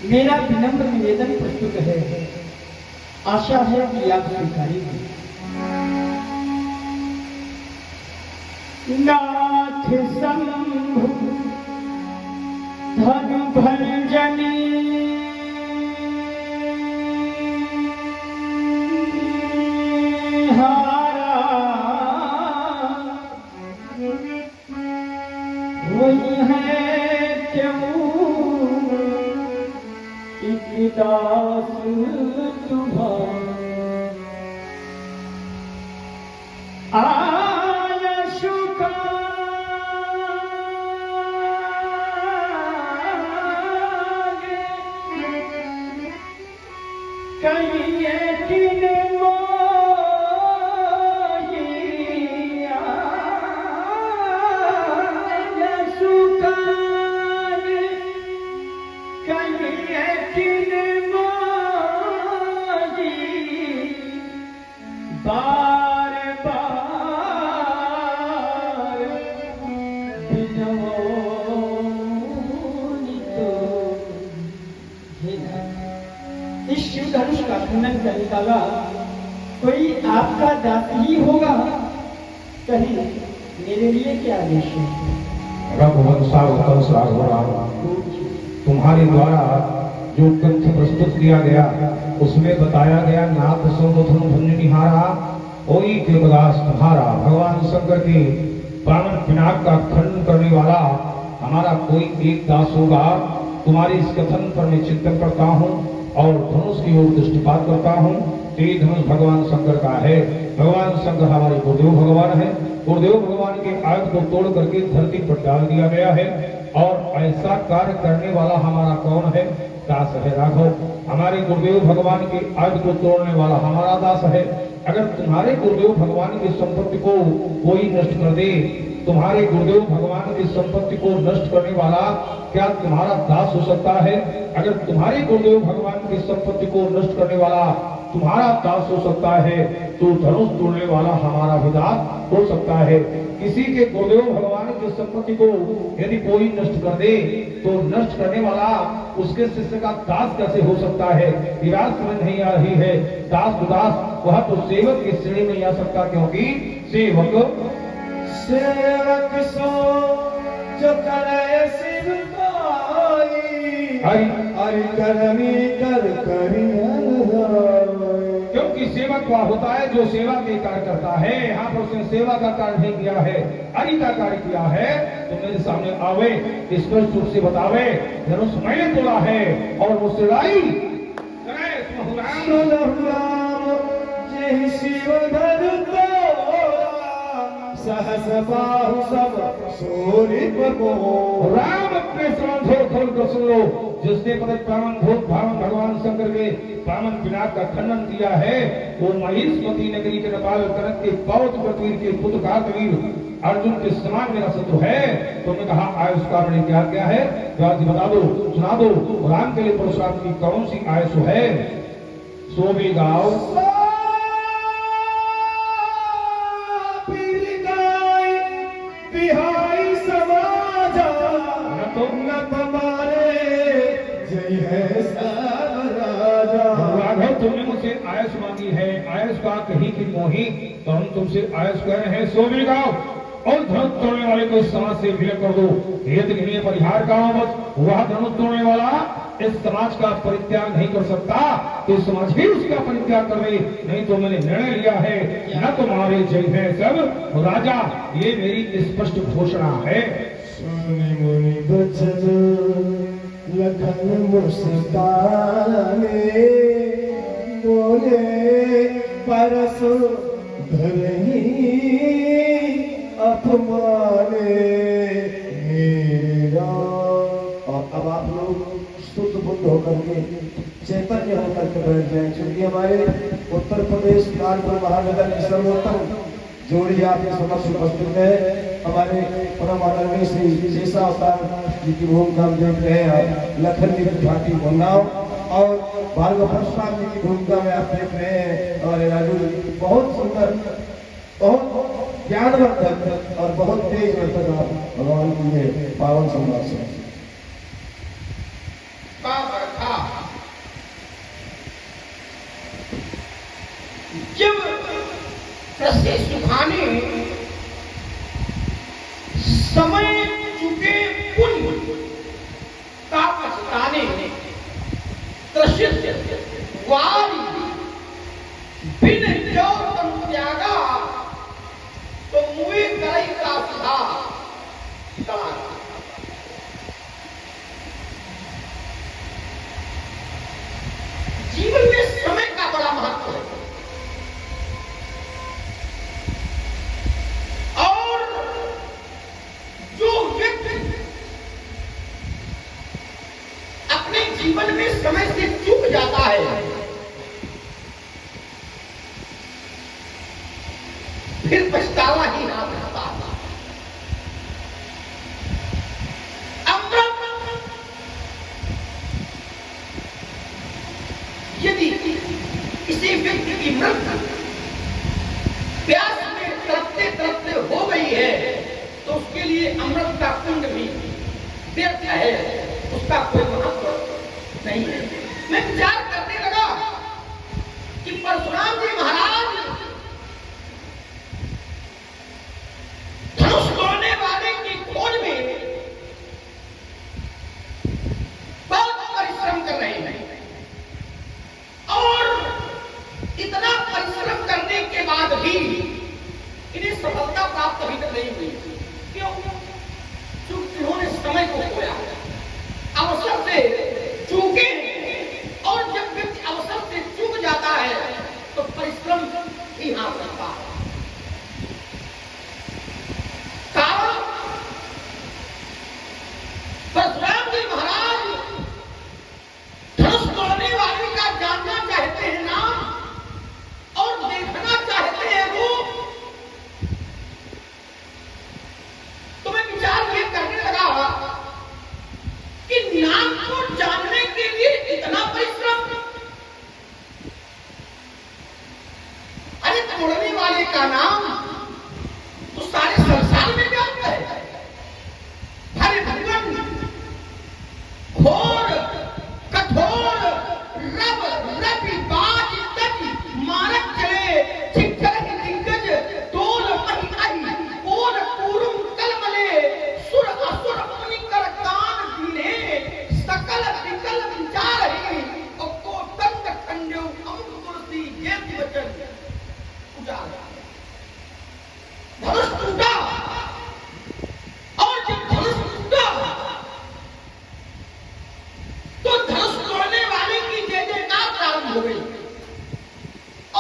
मेरा विनम्र निवेदन प्रस्तुत है। आशा है कि आप स्वीकारेंगे। नाथ शंभु धन भंजनी हारा वही है क्यों एक दास तुम्हारा धनुष का खंडन कर निकाला। कोई आपका दास ही होगा। कहीं मेरे लिए क्या आदेश है? तुम्हारे द्वारा जो ग्रंथ प्रस्तुत किया गया उसमें बताया गया नाथ संबोधन भंजनिहारा कोई देवदास तुम्हारा भगवान शंकर के पावन पिनाक का खंडन करने वाला हमारा कोई एक दास होगा। तुम्हारे इस कथन पर मैं चिंतन करता हूँ और धनुष की ओर दृष्टिपात करता हूँ। ये धनुष भगवान शंकर का है। भगवान शंकर हमारे गुरुदेव भगवान है। गुरुदेव भगवान के आयुध को तोड़ करके धरती पर डाल दिया गया है और ऐसा कार्य करने वाला हमारा कौन है? दास है राघव। हमारे गुरुदेव भगवान के आयुध को तोड़ने वाला हमारा दास है। अगर तुम्हारे गुरुदेव भगवान की संपत्ति को कोई नष्ट कर दे, तुम्हारे गुरुदेव भगवान की संपत्ति को नष्ट करने वाला क्या तुम्हारा दास हो सकता है? अगर तुम्हारे गुरुदेव भगवान की संपत्ति को नष्ट करने वाला तुम्हारा दास हो सकता है तो धनुष तोड़ने वाला हमारा भी दास हो सकता है। किसी के गुरुदेव भगवान की संपत्ति को यदि कोई नष्ट कर दे तो नष्ट करने वाला उसके शिष्य का दास कैसे हो सकता है? विराट समझ नहीं आ रही है। दास तो दास, वह तो सेवक की श्रेणी में आ सकता, क्योंकि सेवक सो जो करे शिव हरि करमी कर क्योंकि सेवक वह होता है जो सेवा के कार्य करता है। यहाँ पर उसने सेवा का कार्य नहीं किया है, हरि का कार्य किया है। तो मेरे सामने आवे, स्पष्ट रूप से बतावे धनुष मैंने तोड़ा है और वो सिलाई सहस बाहु सब सूर्य को राम अपने समझो खोल कर सुन लो। जिसने पावन भूत भावन भगवान शंकर के पावन पिनाक का खंडन किया है वो महिष्मती नगरी के नेपाल करत के पौत्र प्रतीर के पुत्र कार्तवीर अर्जुन के समान मेरा शत्रु है। तो मैं कहा आयुष का मैंने क्या क्या है? बता दो, सुना दो। राम के लिए परशुराम की कौन सी आयुष है? सो भी गाओ बिहाई समाजा न तुम्हारे जय है सब राजा। राघव तुमने मुझसे आयुष मांगी है, आयुष का कहीं की मोही, तो हम तुमसे आयुष कह रहे हैं। सो भी गाओ और धनुष तोड़ने वाले को इस समाज से विलय कर दो। ये परिहार गाओ बस। वह धनुष तोड़ने वाला इस समाज का परित्याग नहीं कर सकता तो समाज ही उसका परित्याग कर दे। नहीं तो मैंने निर्णय लिया है न तुम्हारे जय है सब राजा। ये मेरी स्पष्ट घोषणा है। सुनि मुनि बचन लखन मुस्काने बोले परस धरही अपमाने मेरा। और अब आप लोग शुद्ध बुद्ध होकर के चैतन्य होकर के बैठ जाए, क्योंकि हमारे उत्तर प्रदेश कानपुर महानगर की सर्वोत्तम जोड़ी आपके समक्ष उपस्थित है। हमारे परम आदरणीय श्री शेषा अवतार जी की भूमिका हम देख रहे हैं। लखन जी की घाटी उन्नाव और भार्गव परशुराम जी की भूमिका में आप देख रहे हैं। और राजू बहुत सुंदर, बहुत ज्ञानवर्धक और बहुत तेज वर्तक आप भगवान की पावन संवाद से का जब रस्सी सुखाने समय चुके पुण्य का पछताने त्रसित वारी बिन जो तन त्यागा तो मुए कराई का सुधा कड़ा। जीवन में समय का बड़ा महत्व है और जो व्यक्ति अपने जीवन में समय से चूक जाता है फिर पछतावा ही हाथ रहता है। यदि किसी व्यक्ति की मृत्यु प्यास में तड़पते तड़पते हो गई है तो उसके लिए अमृत का कुंड भी व्यर्थ है, उसका कोई महत्व नहीं है। मैं विचार करने लगा कि परशुराम जी महाराज धनुष तोड़ने वाले की खोज में बहुत परिश्रम कर रहे हैं और इतना परिश्रम करने के बाद भी इन्हें सफलता प्राप्त अभी तक नहीं हुई। क्यों? क्योंकि उन्होंने समय को खोया, अवसर से चूके और जब व्यक्ति अवसर से चूक जाता है तो परिश्रम ही हाथ रहता है। कारण परशुराम जी महाराज धनुष तोड़ने वाले का जानना चाहते हैं नाम और देखना चाहते हैं रूप। तो मैं विचार ये करने लगा कि नाम को जानने के लिए इतना परिश्रम। अरे तोड़ने वाले का नाम तो सारे संसार में व्याप्त है। हरे भगवान घोर कठोर रब रवि बाज तज मारक चले चिक्कर दिग्गज तोल मही आई ओर पूरुम कलमले सुर असुर मुनि कर कान दीने सकल विकल विचार ही और को तंग खंडो अमृत तुलसी ये वचन उजाला। धनुष टूटा और जब धनुष टूटा तो धनुष तोड़ने वाले की जय जयकार प्रारंभ हो गई।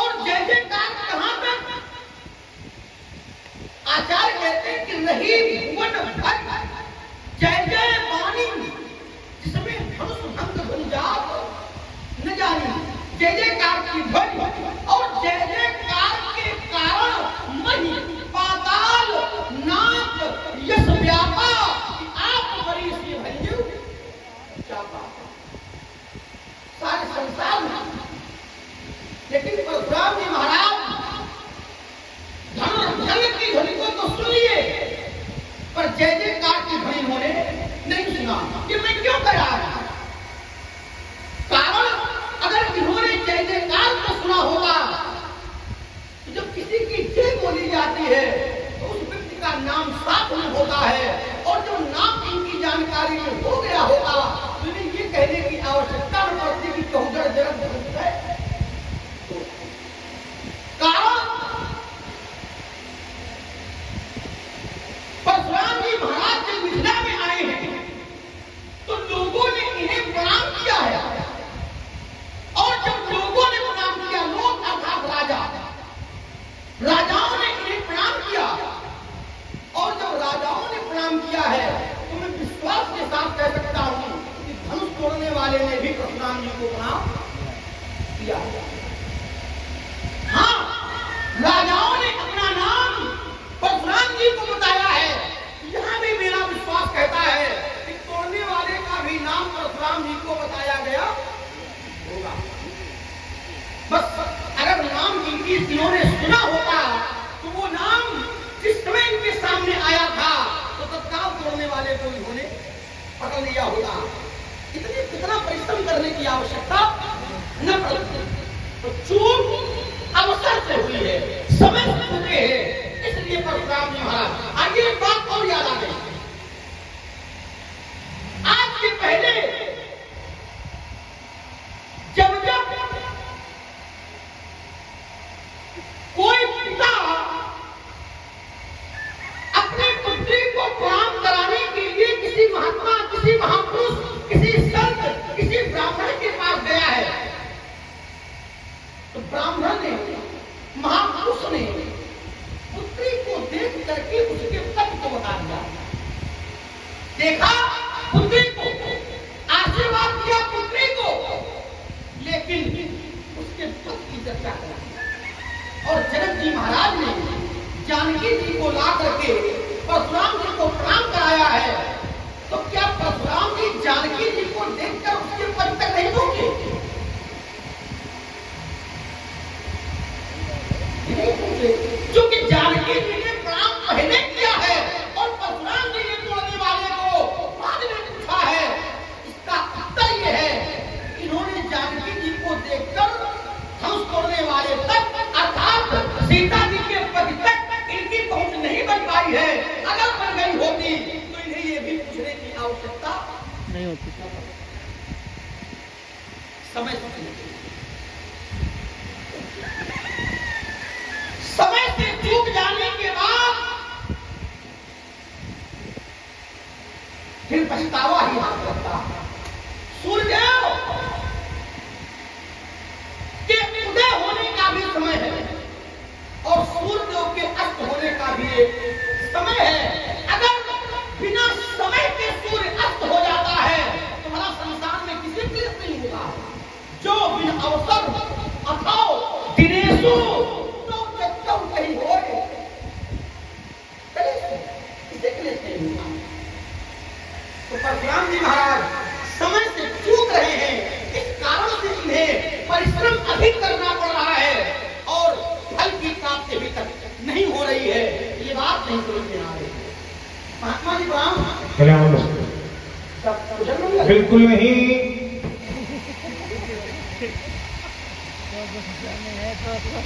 और जय जयकार कहां तक? आचार्य कहते हैं कि रही भुवन भर जय जय वाणी जिसमें धनुष भंग बन जात न जानी। जय जयकार की ध्वनि और जय जयकार के कारण मही पाताल नाक यश व्यापा आप बड़ी से भंजू चापा सारे संसार में। लेकिन परशुराम जी महाराज धनुर्धर की ध्वनि को तो सुनिए पर जय जयकार की ध्वनि उन्होंने नहीं सुना। कि मैं क्यों कर रहा था? कारण अगर इन्होंने जय जयकार को सुना होगा तो जब किसी की जय बोली जाती है तो उस व्यक्ति का नाम साथ में होता है और जब नाम इनकी जानकारी में हो गया होगा तो इन्हें ये कहने की आवश्यकता न पड़ती कि चौधर जरब है। कारण परशुराम जी महाराज जब मिथिला में आए हैं तो लोगों ने इन्हें प्रणाम किया है और जब लोगों ने प्रणाम किया, लोग अर्थात राजाओं ने इन्हें प्रणाम किया और जब राजाओं ने प्रणाम किया है तो मैं विश्वास के साथ कह सकता हूं कि धनुष तोड़ने वाले ने भी परशुराम जी को प्रणाम किया। हाँ, राजाओं ने अपना नाम परशुराम जी को बताया है। यहां भी मेरा विश्वास कहता है कि तोड़ने वाले का भी नाम परशुराम जी को बताया गया होगा। बस अगर नाम इनकी जिन्होंने सुना होता तो वो नाम जिस समय इनके सामने आया था तो तत्काल तोड़ने वाले को इन्होंने पकड़ लिया होगा। कितना परिश्रम करने की आवश्यकता न पड़ती। तो चूक अवसर से परशुराम जी महाराज। आइए एक बात और याद आ गई। आज के पहले जब कोई पिता अपने पुत्री को प्रणाम कराने के लिए किसी महात्मा, किसी महापुरुष, किसी संत, किसी ब्राह्मण के पास गया है, तो ब्राह्मण ने, महापुरुष ने पुत्री को देख करके उसके पति को बता दिया। देखा पुत्री को, आशीर्वाद किया पुत्री को, लेकिन उसके पति की चर्चा करा। और जनक जी महाराज ने जानकी जी को ला करके परशुराम जी को प्रणाम कराया है, तो क्या परशुराम जी जानकी जी को देखकर उसके पद तक नहीं पहुंचे? नहीं पहुंचे, क्योंकि जानकी जी ने प्रणाम पहले किया है और परशुराम जी ने तोड़ने वाले को बाद में पूछा है। इसका उत्तर यह है, इन्होंने जानकी जी को देखकर धनुष तोड़ने वाले तक, अर्थात सीता जी के पति तक इनकी पहुंच नहीं बन पाई है। अगर बन गई होती तो इन्हें ये भी पूछने की आवश्यकता नहीं होती। समय से चूक जाने के बाद फिर पछतावा ही हाथ लगता। सूर्यदेव के उदय होने का भी समय है और सूर्यदेव के अस्त होने का भी एक समय है। अगर बिना समय के सूर्य अस्त हो जाता है तो हमारा संसार में किसी के लिए नहीं होगा। जो बिन अवसर अथाओ दिनेशु तो जगतौ कहीं होए, किसी के लिए नहीं होगा। तो परशुराम जी महाराज समय से चूक रहे हैं, इस कारण से इन्हें परिश्रम अधिक करना पड़ रहा है और फल की प्राप्ति अभी तक नहीं हो रही है। ये बात नहीं समझ में आ रही। महात्मा जी कल्याण बिल्कुल नहीं।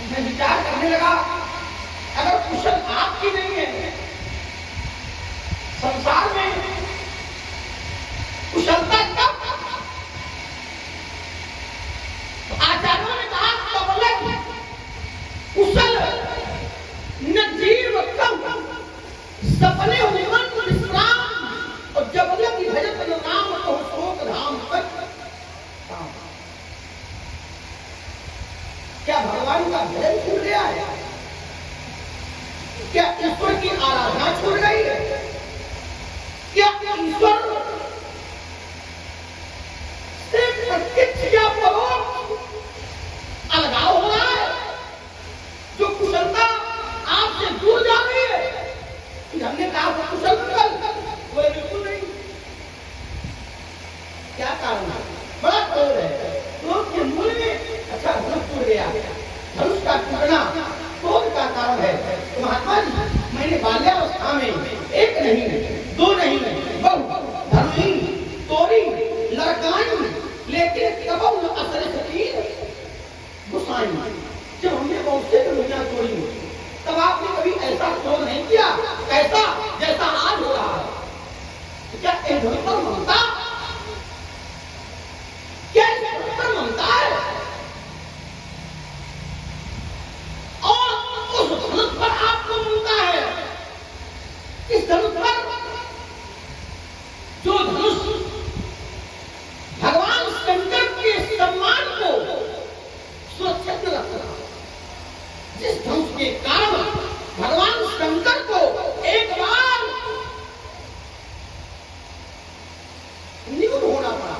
मैं विचार करने लगा, अगर कुशल आपकी नहीं है, संसार में कुशलता कब? आचार्यों ने कहा कबलक कुशल न जीव कम सपने हुमन विश्राम और जबलक भजत नाम तो शोक धाम तक। क्या भगवान का भजन छूट गया है? क्या ईश्वर की आराधना छूट गई है? क्या ईश्वर से प्रत्यक्ष या परोक्ष अलगाव हो रहा है? जो कुशलता आपसे दूर जा रही है, हमने कहा कुशल बोले बिल्कुल नहीं। क्या कारण है? बड़ा क्रोध है। क्रोध के मूल में अच्छा धनुष टूट गया। धनुष का टूटना क्रोध का कारण है। तो महात्मा जी, मैंने बाल्यावस्था में एक नहीं, दो नहीं, बहु धर्मी तोरी लड़काई, लेकिन कबल असर सकीन गुसाई। जब हमने बहुत से दुनिया तोड़ी, तब आपने कभी ऐसा क्रोध नहीं किया ऐसा जैसा आज हो रहा है। क्या धनुष पर ममता, क्या धनुष पर ममता है? और उस धनुष पर आपको ममता है। इस धनुष पर जो धनुष भगवान शंकर के सम्मान को सुरक्षित रखना, जिस धनुष के कारण भगवान शंकर को एक बार नियुक्त होना पड़ा,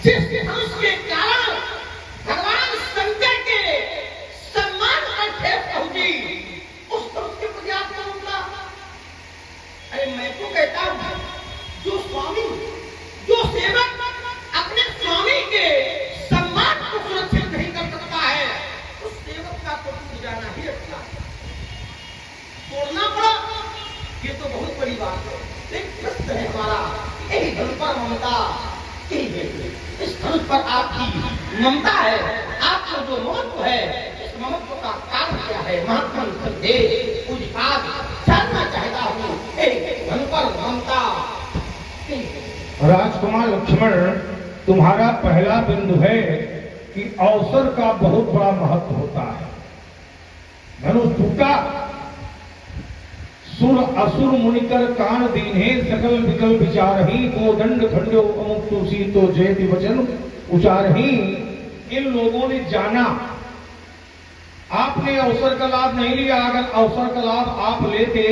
जिस धनुष के कारण भगवान शंकर के सम्मान पर ठेस पहुंची, उस धनुष के प्रति आपको ममता। अरे मैं तो कहता हूं, जो स्वामी, जो सेवक अपने स्वामी के सम्मान को सुरक्षित नहीं कर सकता है, उस सेवक का तो टूट जाना ही अच्छा है। तोड़ना पड़ा, ये तो बहुत बड़ी बात है। एक प्रश्न है हमारा, यही धनुष पर ममता, यही इस धनुष पर आपकी ममता है। आपको जो महत्व है, इस ममत्व का कारण क्या है? महात्मा संदेश कुछ आज जानना चाहता हूँ। एक धन पर ममता। राजकुमार लक्ष्मण, तुम्हारा पहला बिंदु है कि अवसर का बहुत बड़ा महत्व होता है। धनुष टूटा, सुर असुर मुनिकर कान दीन्हे, सकल विकल विचारही, को दंड खंडो अमुक्तो सीतो जयति वचन उचारही। इन लोगों ने जाना, आपने अवसर का लाभ नहीं लिया। अगर अवसर का लाभ आप लेते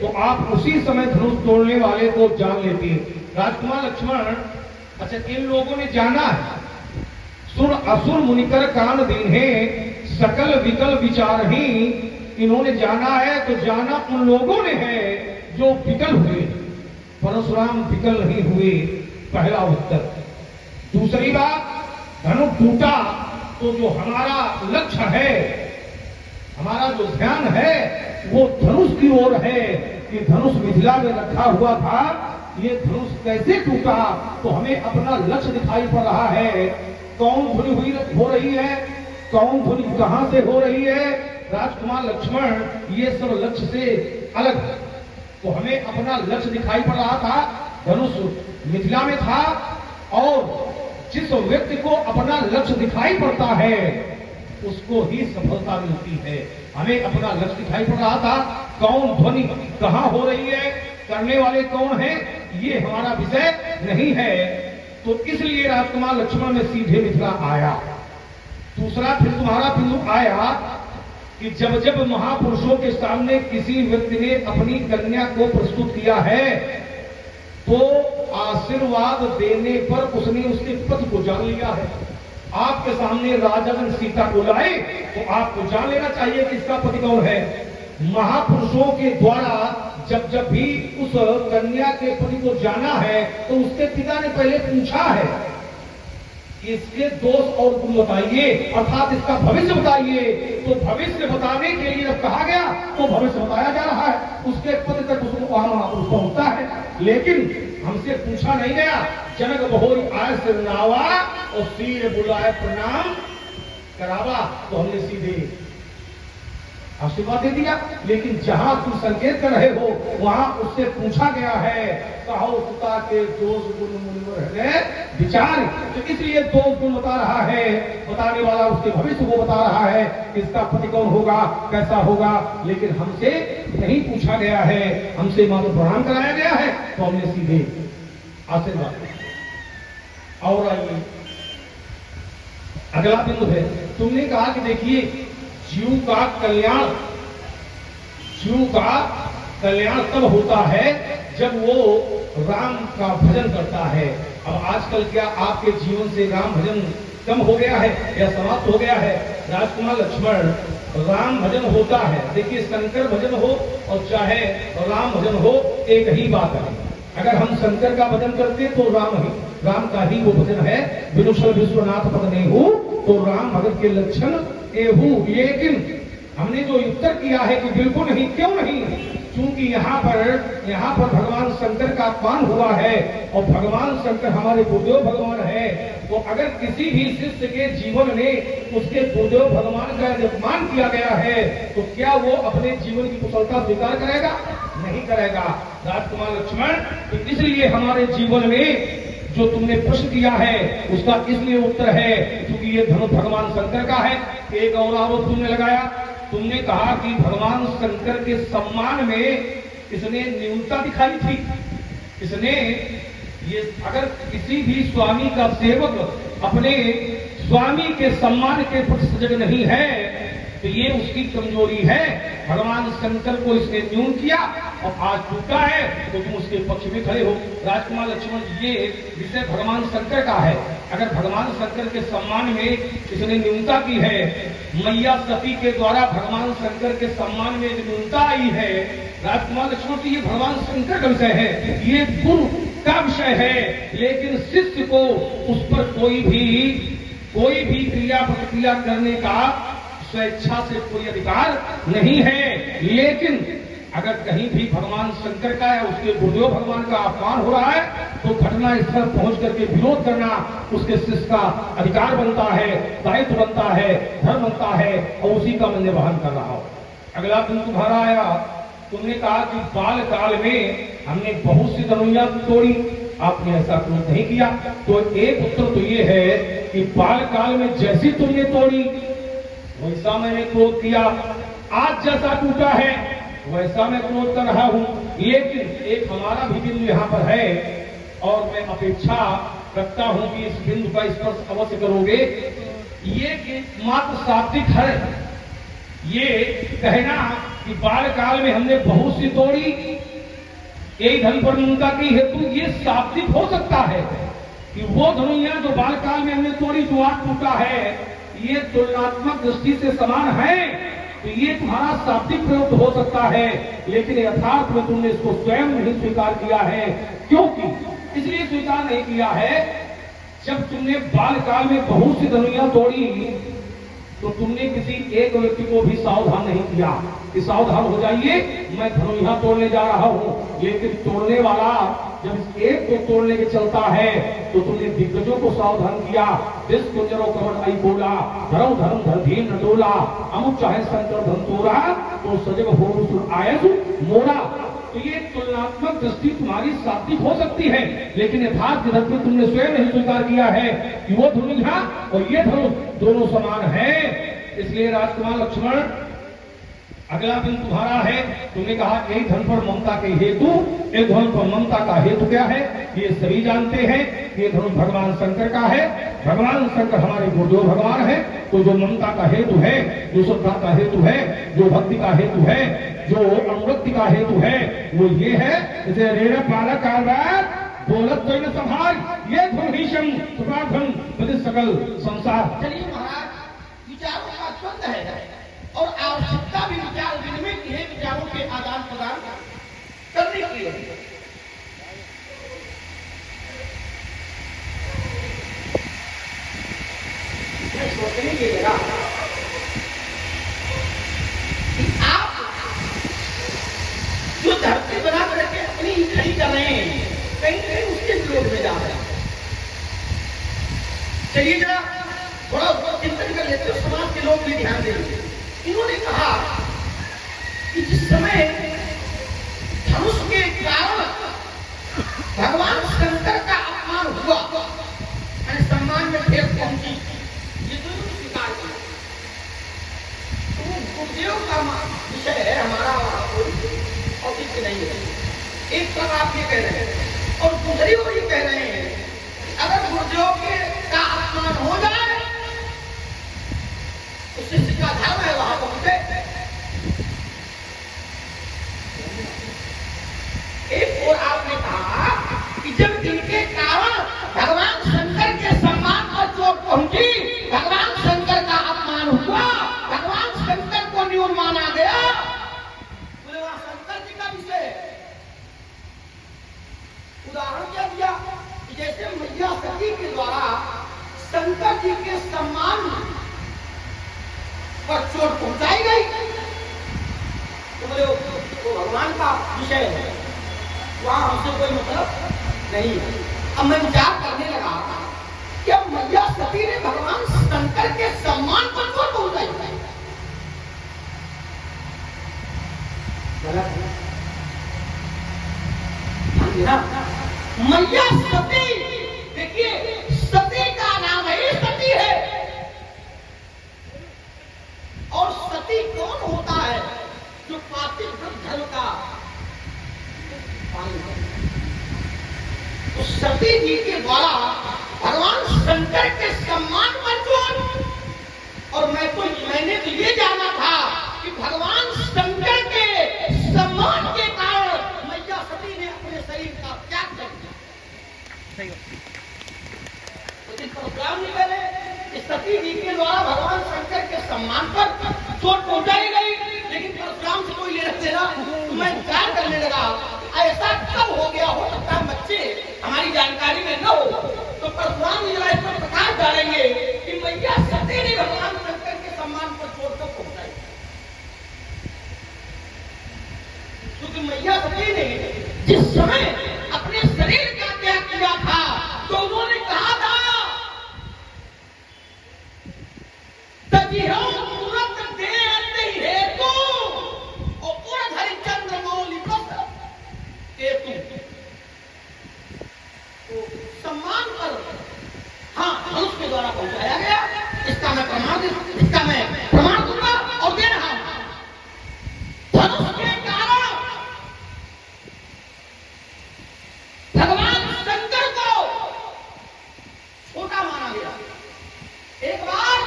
तो आप उसी समय धनुष तोड़ने वाले को जान लेते। राजकुमार लक्ष्मण, अच्छा, इन लोगों ने जाना है, सुर असुर मुनिकर कान दीन्हे, सकल विकल विचारही। इन्होंने जाना है तो जाना उन लोगों ने है जो विकल हुए। परशुराम विकल नहीं हुए, पहला उत्तर। दूसरी बात, धनुष टूटा तो जो हमारा लक्ष्य है, हमारा जो ध्यान है वो धनुष की ओर है कि धनुष मिथिला में रखा हुआ था, ये धनुष कैसे टूटा तो हमें अपना लक्ष्य दिखाई पड़ रहा है। कौन धुनी हो रही है, कौन धुनी कहां से हो रही है? राजकुमार लक्ष्मण, ये सब लक्ष्य से अलग है। तो हमें अपना लक्ष्य दिखाई पड़ रहा था, धनुष मिथिला में था, और जिस व्यक्ति को अपना लक्ष्य दिखाई पड़ता है उसको ही सफलता मिलती है। हमें अपना लक्ष्य दिखाई पड़ रहा था, कौन ध्वनि कहां हो रही है, करने वाले कौन है, ये हमारा विषय नहीं है। तो इसलिए राजकुमार लक्ष्मण ने सीधे मिथिला आया। दूसरा फिर तुम्हारा बिंदु आया कि जब जब महापुरुषों के सामने किसी व्यक्ति ने अपनी कन्या को प्रस्तुत किया है तो आशीर्वाद देने पर उसने उसके पति को जान लिया है। आपके सामने राजागण सीता को लाए तो आपको जान लेना चाहिए कि इसका पति कौन है। महापुरुषों के द्वारा जब जब भी उस कन्या के पति को जाना है तो उसके पिता ने पहले पूछा है, इसके दोष और गुण बताइए, अर्थात इसका भविष्य बताइए। तो भविष्य बताने के लिए जब कहा गया तो भविष्य बताया जा रहा है, उसके पति तक उसको वहां महापुरुष पहुंचता है। लेकिन हमसे पूछा नहीं गया, जनक बहोरी आय सिरनावा और सिर बुलाए प्रणाम करावा, तो हमने सीधे आशीर्वाद दे दिया। लेकिन जहां तुम संकेत कर रहे हो वहां उससे पूछा गया है, कहो सुता के दोष गुण मुनिवर है विचार। तो इसलिए दोष गुण बता रहा है, बताने वाला उसके भविष्य को बता रहा है, इसका पति कौन होगा, कैसा होगा। लेकिन हमसे नहीं पूछा गया है, हमसे मात्र प्रणाम कराया गया है, तो हमने सीधे आशीर्वाद। और आइए अगला बिंदु है, तुमने कहा कि देखिए जीव का कल्याण तब होता है जब वो राम का भजन करता है। अब आजकल क्या आपके जीवन से राम भजन कम हो गया है या समाप्त हो गया है? राजकुमार लक्ष्मण, राम भजन होता है। देखिए, शंकर भजन हो और चाहे राम भजन हो, एक ही बात है। अगर हम शंकर का भजन करते तो राम का ही वो भजन है। विनुषल विश्वनाथ पद नहीं हो तो राम भगत के लक्षण एहू। लेकिन हमने जो उत्तर किया है कि बिल्कुल नहीं, क्यों नहीं? क्योंकि यहाँ पर भगवान शंकर का अपमान हुआ है और भगवान शंकर हमारे गुरुदेव भगवान है। तो अगर किसी भी शिष्य के जीवन में उसके गुरुदेव भगवान का अपमान किया गया है तो क्या वो अपने जीवन की कुशलता स्वीकार करेगा? नहीं करेगा। राजकुमार लक्ष्मण, तो इसलिए हमारे जीवन में जो तुमने प्रश्न किया है उसका इसलिए उत्तर है क्योंकि ये धनुष भगवान शंकर का है। एक और आरोप तुमने लगाया, तुमने कहा कि भगवान शंकर के सम्मान में इसने न्यूनता दिखाई थी। इसने ये, अगर किसी भी स्वामी का सेवक अपने स्वामी के सम्मान के प्रति सजग नहीं है तो ये उसकी कमजोरी है। भगवान शंकर को इसने न्यून किया और आज टूटा है तो तुम उसके पक्ष में खड़े हो। राजकुमार लक्ष्मण, ये विषय भगवान शंकर का है। अगर भगवान शंकर के सम्मान में इसने न्यूनता की है, मैया सती के द्वारा भगवान शंकर के सम्मान में न्यूनता आई है, राजकुमार लक्ष्मण, तो ये भगवान शंकर का विषय है, ये गुरु का विषय है। लेकिन शिष्य को उस पर कोई भी क्रिया प्रतिक्रिया करने का स्वेच्छा से कोई अधिकार नहीं है। लेकिन अगर कहीं भी भगवान शंकर का या उसके गुरुदेव भगवान का अपमान हो रहा है तो घटना स्थल पहुंच करके विरोध करना उसके शिष्य का अधिकार बनता है, दायित्व बनता है, धर्म बनता है और उसी का मैं निर्वहन कर रहा हूं। अगला दिन तुम्हारा आया, तुमने कहा कि बाल काल में हमने बहुत सी धनुइयां तोड़ी, आपने ऐसा क्रोध नहीं किया। तो एक उत्तर तो ये है कि बाल काल में जैसी तुमने तोड़ी वैसा मैंने क्रोध किया, आज जैसा टूटा है वैसा मैं क्रोध कर रहा हूं। लेकिन एक हमारा भी बिंदु यहाँ पर है और मैं अपेक्षा रखता हूं कि इस बिंदु का स्पर्श अवश्य करोगे। ये कि मात्र सात्विक है ये कहना कि बाल काल में हमने बहुत सी तोड़ी, यही धन पर ममता की हेतु ये सात्विक हो सकता है कि वो धनुइयां जो बाल काल में हमने तोड़ी जो आज टूटा है ये तुलनात्मक दृष्टि से समान है, तो ये तुम्हारा सात्विक प्रयोग हो सकता है। लेकिन यथार्थ में तुमने इसको स्वयं नहीं स्वीकार किया है। क्योंकि इसलिए स्वीकार नहीं किया है, जब तुमने बाल काल में बहुत सी धनुइयां तोड़ी तो तुमने किसी एक व्यक्ति को भी सावधान नहीं किया कि सावधान हो जाइए मैं धनुइयां तोड़ने जा रहा हूं। लेकिन तोड़ने वाला जब इस एक को तोड़ने के चलता है तो तुमने दिग्गजों को सावधान किया। जिस कुंजरो कमर आई बोला धर्म धर्म धरधीन न डोला, अमुक चाहे शंकर धन तोड़ा तो सजग हो आयस मोड़ा। तो ये तुलनात्मक दृष्टि तुम्हारी सात्विक हो सकती है, लेकिन यथार्थ धर्म में तुमने स्वयं नहीं स्वीकार किया है कि वो धनुइयां और ये धनुष दोनों समान है। इसलिए राजकुमार लक्ष्मण अगला दिन तुम्हारा है, तुमने कहा एक धन पर ममता के हेतु, एक धन पर ममता का हेतु क्या है ये सभी जानते हैं। ये धनुष भगवान शंकर का है, भगवान शंकर हमारे गुरुदेव भगवान है। तो जो ममता का हेतु है, जो श्रद्धा का हेतु है, जो भक्ति का हेतु है, जो अनुरक्ति का हेतु है वो ये है। जैसे रेण पालक बोलत तो न संभाल ये धुनीशम सुपाधन सकल संसार। चलिए महाराज, विचारों का द्वंद्व है और आवश्यकता भी विचार विनिमय की है, विचारों के आदान प्रदान करने की है। सोचने की जगह आप जो धरती बना करके अपनी खड़ी कर रहे हैं कहीं कहीं उसके विरोध में जा रहे हैं। चलिए जरा थोड़ा चिंतन कर लेते हो, समाज के लोग भी ध्यान देंगे। इन्होंने कहा कि जिस समय धनुष के कारण भगवान शंकर का अपमान हुआ, सम्मान में ठेस पहुंची, ये दोनों स्वीकार किया। तो गुरुदेव का विषय है, हमारा कोई औचित्य नहीं है। एक तरफ आप ये कह रहे हैं और दूसरी ओर ये कह रहे हैं अगर गुरुदेव के का अपमान हो जाए तो शिष्य का धर्म है वहां पहुंचे। एक और आपने कहा कि जब इनके कारण भगवान शंकर के सम्मान पर चोट पहुंची, भगवान शंकर का अपमान हुआ, भगवान शंकर को न्यून माना गया, बोले वहां शंकर जी का विषय। उदाहरण क्या दिया कि जैसे मैया सती के द्वारा शंकर जी के सम्मान पर चोट पहुंचाई गई, तो बोले वो भगवान का विषय है, वहां हमसे कोई मतलब नहीं है। अब मैं विचार करने लगा कि अब मैया सती ने भगवान शंकर के सम्मान पर चोट पहुंचाई, गलत है ना? मैया सती, देखिए सती का नाम है सती है, और सती कौन होता है जो पातिव्रत धर्म का पालन करता है। तो सती जी के द्वारा भगवान शंकर के सम्मान पर चोट, और मैंने तो ये जाना था कि भगवान शंकर के सम्मान के कारण मैया सती ने अपने शरीर का त्याग कर दिया। परशुराम जी पहले सती जी के द्वारा भगवान शंकर के सम्मान पर चोट पहुंचाई गई, लेकिन परशुराम से कोई लेना देना। तो मैं विचार करने लगा ऐसा कब हो गया, हो सकता है बच्चे हमारी जानकारी में न हो, तो परशुराम जी इस पर प्रकाश डालेंगे कि मैया सती ने भगवान शंकर के सम्मान पर चोट कब पहुंचाई। भगवान पर हाँ धनुष के द्वारा पहुंचाया गया। इसका मैं प्रमाण दूंगा और दे रहा हूं। धनुष के कारण भगवान शंकर को छोटा माना गया। एक बार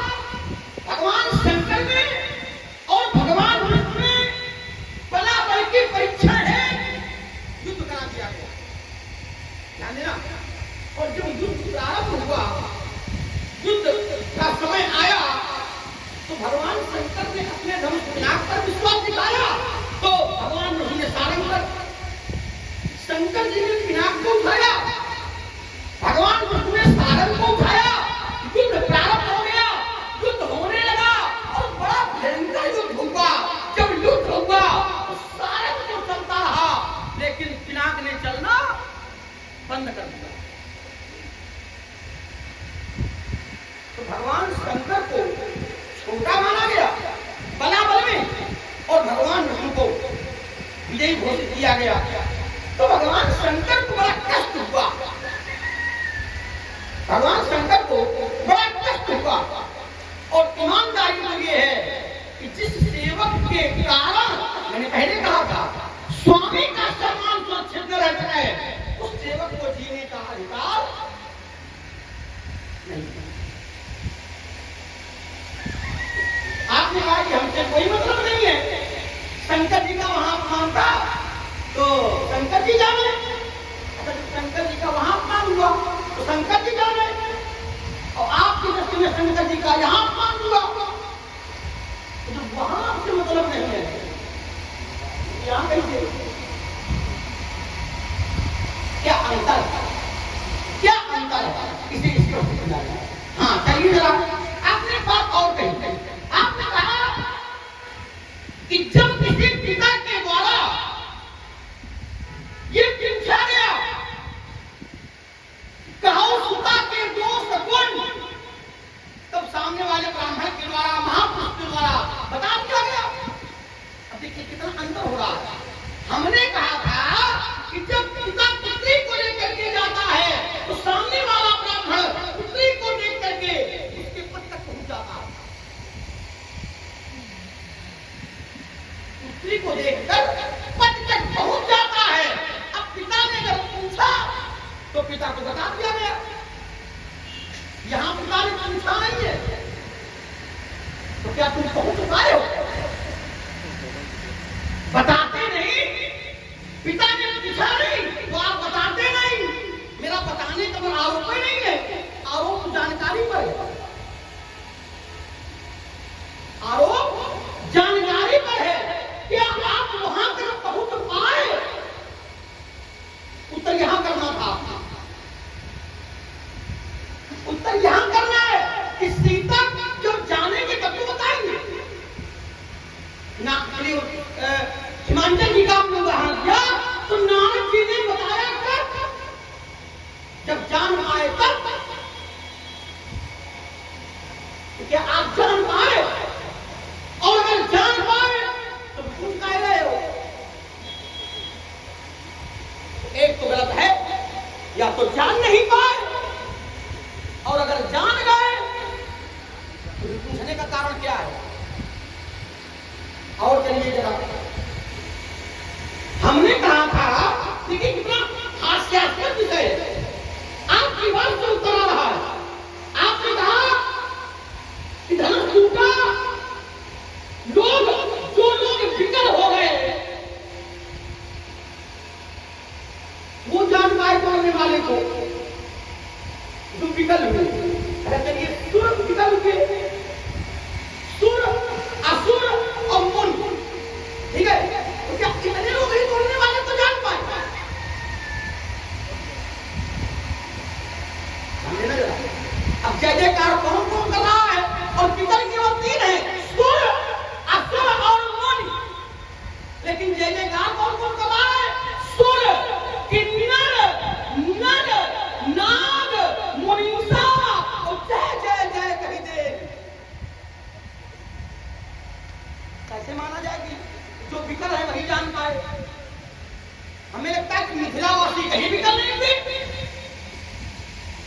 भगवान शंकर ने और भगवान विष्णु ने बलाबल की परीक्षा है युद्ध करा दिया गया। ध्यान देना। और जब युद्ध प्रारंभ हुआ, युद्ध का समय आया, तो भगवान शंकर ने अपने धनुष पिनाक पर विश्वास दिखाया। तो भगवान विष्णु ने सारंग पर, शंकर जी ने पिनाक को उठाया, भगवान विष्णु ने सारंग को उठाया। युद्ध प्रारंभ हो गया, युद्ध होने लगा और बड़ा भयंकर युद्ध हुआ। जब युद्ध हुआ तो सारंग तो चलता रहा, लेकिन पिनाक ने चलना बंद कर दिया। तो भगवान शंकर को छोटा माना गया बलाबल में और भगवान विष्णु को विजयी घोषित किया गया। तो भगवान शंकर को बड़ा कष्ट हुआ, भगवान शंकर को बड़ा कष्ट हुआ। और ईमानदारी तो ये है कि जिस सेवक के कारण, मैंने पहले कहा था, स्वामी का सम्मान सुरक्षित न रहता है, उस सेवक को जीने का अधिकार नहीं। आपने कहा कि हमसे कोई मतलब नहीं है, शंकर जी का वहां अपमान था तो शंकर जी जाने, अगर शंकर जी का वहां अपमान हुआ तो शंकर जी जाने, और आपकी दृष्टि में शंकर जी का यहां अपमान हुआ तो जब वहां आपसे मतलब नहीं है, यहां कैसे? क्या अंतर है? इसे इसको समझाना। हाँ चलिए जरा, आपने बात और कही। आपने कहा कि जब किसी पिता के द्वारा ये पूछा गया, कहो सुता के दोष गुण, तब सामने वाले ब्राह्मण के द्वारा, महापुरुष के द्वारा बता दिया गया। अब देखिए कितना अंतर हो रहा है। हमने कहा था कि जब पिता पुत्री को लेकर के जाता है तो सामने वाला ब्राह्मण पुत्री को देख करके उसके पद तक पहुंच जाता है, पुत्री को देखकर पद तक पहुंच जाता है। अब पिता ने जब पूछा तो पिता को बता दिया गया। यहां पिता ने पूछा नहीं है तो क्या तुम पहुंच पाए हो? बताते नहीं, पिता ने पूछा नहीं तो आप बताते नहीं। मेरा बताने का मतलब आरोप ही नहीं है, आरोप जानकारी पर है, आरोप जानकारी पर है। क्या आप वहां तक पहुंच पाए? उत्तर यहां करना था, उत्तर यहां करना है कि सीता जब जानेंगे तब तो बताएंगे ना। हिमांचल जी का आपने उदाहरण दिया तो नानक जी ने बताया तब, जब जान पाए तब। तो क्या आप जान पाए? और अगर जान पाए तो पूछ कह रहे हो? एक तो गलत है, या तो जान नहीं पाए, और अगर जान गए तो पूछने का कारण क्या है? और चलिए जरा, हमने कहा था कि कितना हास्यास्पद विषय है, आपकी बात से उत्तर आ रहा है। आपने कहा कि धनुष टूटा, जो लोग विकल हो गए वो जान पाए मारने वाले को, जो विकल हुए। चलिए सुर विकल हुए, सुर, असुर और मुन, ठीक है? तो क्या कितने लोग ही बोलने वाले तो जान पाए? अब जय जयकार कौन कौन कर रहा है? और विकल केवल 3 है, सुर, असुर और मुन। लेकिन जय जयकार कौन कौन कर रहा है? सुर, किन्नर, नर, नाग, मुनीसा और जय जय जय कह दे। कैसे माना जाएगी? जो विकल है वही जान पाए। हमें लगता है कि मिथिलावासी कहीं विकल नहीं थे,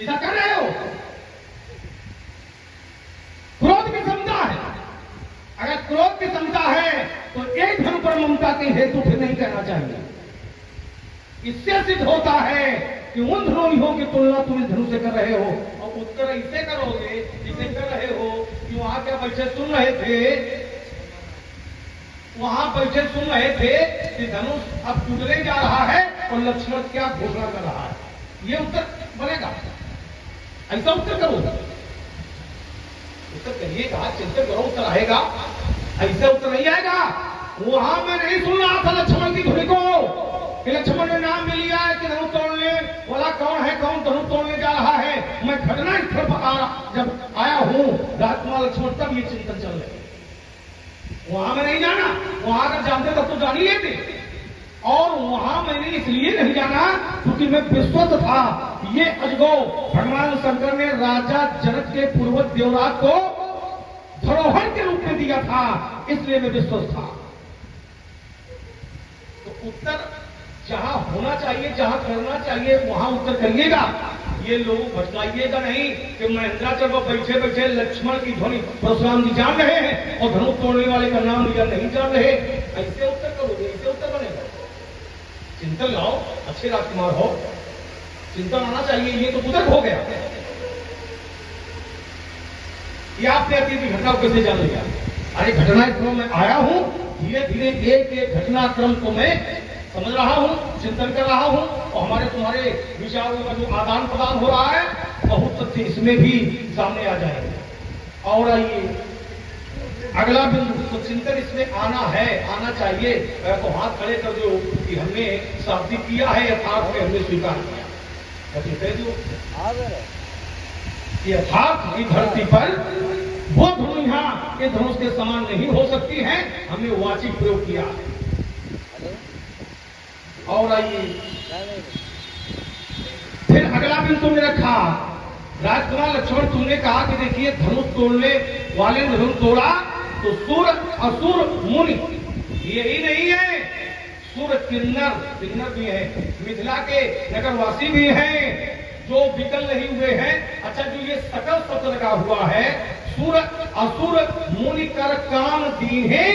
ऐसा कर रहे हो। क्रोध की क्षमता है, अगर क्रोध की क्षमता है तो एक धनु पर ममता के हेतु फिर नहीं करना चाहिए। इससे सिद्ध होता है कि उन धनुर्धरों की तुलना तुम इस धनु से कर रहे हो, और उत्तर इसे करोगे जिसे कर रहे हो कि वहां क्या बैठे सुन रहे थे, वहां बैठे सुन रहे थे कि धनुष अब टूटने जा रहा है और लक्ष्मण क्या घोषणा कर रहा है। ये उत्तर बनेगा, ऐसा उत्तर करो, उत्तर करिएगा, चिंतन करो, उत्तर आएगा। ऐसे उत्तर नहीं आएगा। वहां मैं नहीं सुन रहा था लक्ष्मण की ध्वनि को कि लक्ष्मण ने नाम भी लिया है कि धनुष तोड़ने वाला कौन है, कौन धनुष तोड़ने जा रहा है। मैं घटना स्थल पर जब आया हूं राजकुमार लक्ष्मण, तब ये चिंतन चल रहे। वहां मैं नहीं जाना, वहां अगर जानते तब तो जान ही लेते, और वहां मैंने इसलिए नहीं जाना क्योंकि मैं विश्वस्त था। ये अजगो भगवान शंकर ने राजा जनक के पूर्वज देवराज को धरोहर के रूप में दिया था, इसलिए मैं विश्वस्त था। तो उत्तर जहां होना चाहिए, जहां करना चाहिए, वहां उत्तर करिएगा। ये लोग भटकाइएगा नहीं कि महेंद्राचल पर बैठे बैठे लक्ष्मण की ध्वनि परशुराम जी जान रहे हैं और धनुष तोड़ने वाले का नाम लिया नहीं जान रहे। ऐसे उत्तर करोगे, ऐसे उत्तर बनेगा। चिंतन लाओ, अच्छे राजकुमार हो, चिंतन आना चाहिए। ये तो बुजुर्ग हो गया, ये आपने अतीत की घटना को कैसे जान लिया? अरे घटनाक्रम में आया हूं, धीरे धीरे एक एक घटनाक्रम को मैं समझ रहा हूं, चिंतन कर रहा हूं, और हमारे तुम्हारे विचारों का जो आदान प्रदान हो रहा है, बहुत तथ्य इसमें भी सामने आ जाएंगे। और आइए अगला बिंदु, तो चिंतन इसमें आना है, आना चाहिए। तो हाथ खड़े कर दो कि हमने शाब्दिक किया है, यथार्थ में हमने स्वीकार किया। जो यथार्थ की धरती पर वो धनु यहाँ के धनुष के समान नहीं हो सकती है, हमने वाचिक प्रयोग किया। और आइए फिर अगला बिंदु तुमने रखा, राजकुमार लक्ष्मण, तुमने कहा कि देखिए धनुष तोड़ने वाले ने धनुष तोड़ा तो सुर असुर मुनि, यही नहीं है, सुर किन्नर, किन्नर भी है, मिथिला के नगरवासी भी हैं जो विकल नहीं हुए हैं। अच्छा, जो ये सकल शब्द लगा हुआ है, सुर असुर मुनि कर काम दीन्हे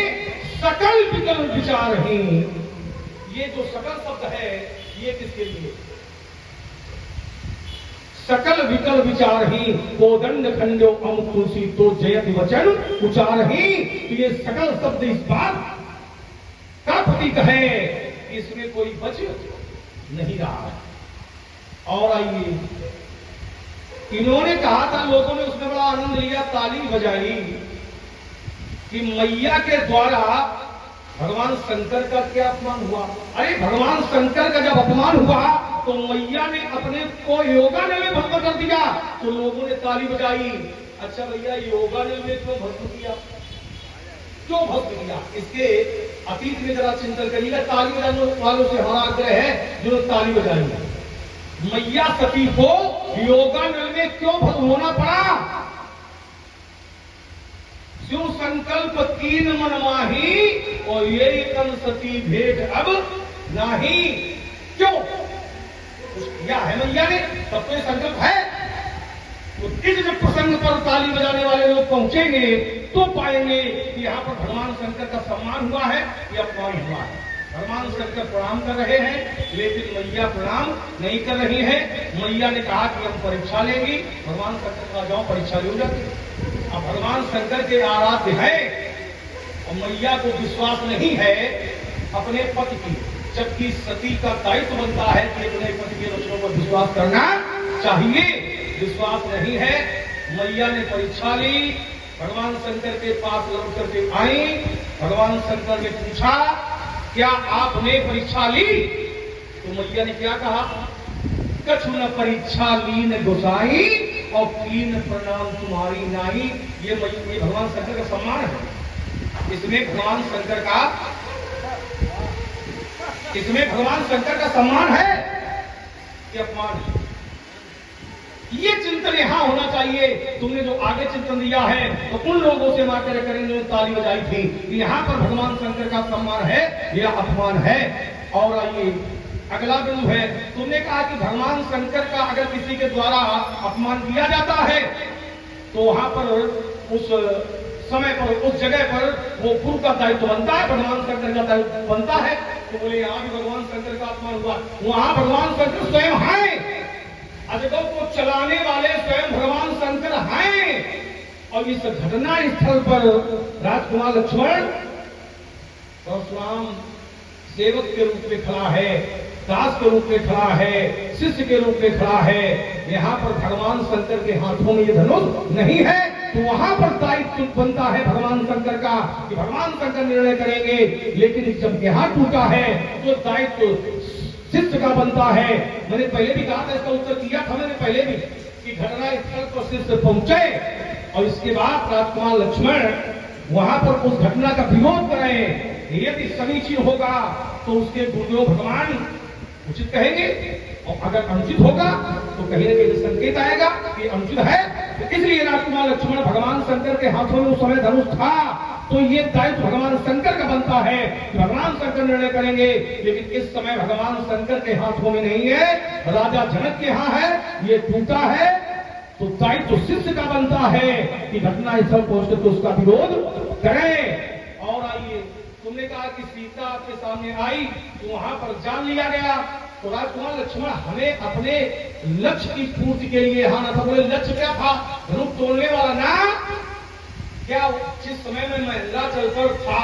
सकल विकल विचार ही, ये जो सकल शब्द है ये किसके लिए? सकल विकल विचार ही कोदंड खंडो अम तुलसी तो जयति वचन उचार ही। तो ये सकल शब्द इस बात का प्रतीक है, इसमें कोई बच नहीं रहा है। और आइए, इन्होंने कहा था, लोगों ने उसमें बड़ा आनंद लिया, ताली बजाई कि मैया के द्वारा भगवान शंकर का क्या अपमान हुआ। अरे भगवान शंकर का जब अपमान हुआ तो मैया ने अपने को योगानल में भस्म कर दिया, तो लोगों ने ताली बजाई। अच्छा भैया, योगानल में क्यों भस्म किया, क्यों भस्म किया? इसके अतीत में जरा चिंतन करिएगा। ताली बजाने वालों से हमारा आग्रह है जो ताली बजाएंगे, मैया सती को योगानल में क्यों भस्म होना पड़ा? शिव संकल्प कीन मन माही और ये कन सती भेद अब नहीं। क्यों? कुछ किया है मैया ने, तब तो ये संकल्प है। तो इस जब प्रसंग पर ताली बजाने वाले लोग पहुंचेंगे तो पाएंगे कि यहाँ पर भगवान शंकर का सम्मान हुआ है या अपमान हुआ है। भगवान शंकर प्रणाम कर रहे हैं, लेकिन मैया प्रणाम नहीं कर रही है। मैया ने कहा कि हम परीक्षा लेंगी, भगवान शंकर का जाओ परीक्षा ले जाती। अब भगवान शंकर के आराध्य है और मैया को विश्वास नहीं है अपने पति की, जबकि सती का दायित्व बनता है कि अपने पति के वचनों पर विश्वास करना चाहिए। विश्वास नहीं है, मैया ने परीक्षा ली, भगवान शंकर के पास लौट करके आई। भगवान शंकर ने पूछा, क्या आपने परीक्षा ली? तो मैया ने क्या कहा? कछु न परीक्षा लीन गोसाई और कीन प्रणाम तुम्हारी नाई। ये भगवान शंकर का सम्मान है। इसमें भगवान शंकर का सम्मान है कि अपमान है? ये चिंतन यहां होना चाहिए। तुमने जो आगे चिंतन दिया है तो उन लोगों से मात्र करेंगे ताली बजाई थी, यहां पर भगवान शंकर का सम्मान है या अपमान है। और आइए अगला बिंदु है, तुमने कहा कि भगवान शंकर का अगर किसी के द्वारा अपमान किया जाता है तो वहां पर उस समय पर उस जगह पर वो गुरु का दायित्व बनता है, भगवान शंकर का दायित्व बनता है। तो बोले यहाँ भी भगवान शंकर का अपमान हुआ, वहां भगवान शंकर स्वयं हैं, अजगों को चलाने वाले स्वयं भगवान शंकर हैं। और इस घटना स्थल पर राजकुमार लक्ष्मण परशुराम सेवक के रूप में खड़ा है, दास के रूप में खड़ा है, शिष्य के रूप में खड़ा है। यहाँ पर भगवान शंकर के हाथों में ये धनुष नहीं है, तो वहां पर दायित्व बनता है भगवान शंकर का कि भगवान शंकर निर्णय करेंगे। लेकिन जब यहाँ टूटा है तो दायित्व शिष्य का बनता है। मैंने पहले भी कहा था, इसका उत्तर दिया था मैंने पहले भी कि घटना स्थल पर शिष्य पहुंचे और इसके बाद राजकुमार लक्ष्मण वहां पर उस घटना का विरोध करें। यदि समीचीन होगा तो उसके गुरुदेव भगवान उचित कहेंगे, और अगर अनुचित होगा तो कहीं ना कहीं संकेत आएगा कि अनुचित है। तो इसलिए राजकुमार लक्ष्मण भगवान शंकर के हाथों में उस समय धनुष था, तो ये दायित्व भगवान शंकर का बनता है, भगवान शंकर निर्णय करेंगे। लेकिन इस समय भगवान शंकर के हाथों में नहीं है, राजा जनक के यहाँ है, ये टूटा है, तो दायित्व शिष्य का बनता है कि घटना स्थल पहुंचकर तो उसका विरोध करें। और आइए, तुमने कहा कि सीता आपके सामने आई तो वहां पर जान लिया गया, तो राजकुमार लक्ष्मण हमें अपने लक्ष्य की पूर्ति के लिए यहाँ न था। बोले लक्ष्य क्या था? धनुष तोड़ने वाला ना क्या? जिस समय में महिंद्राचल पर था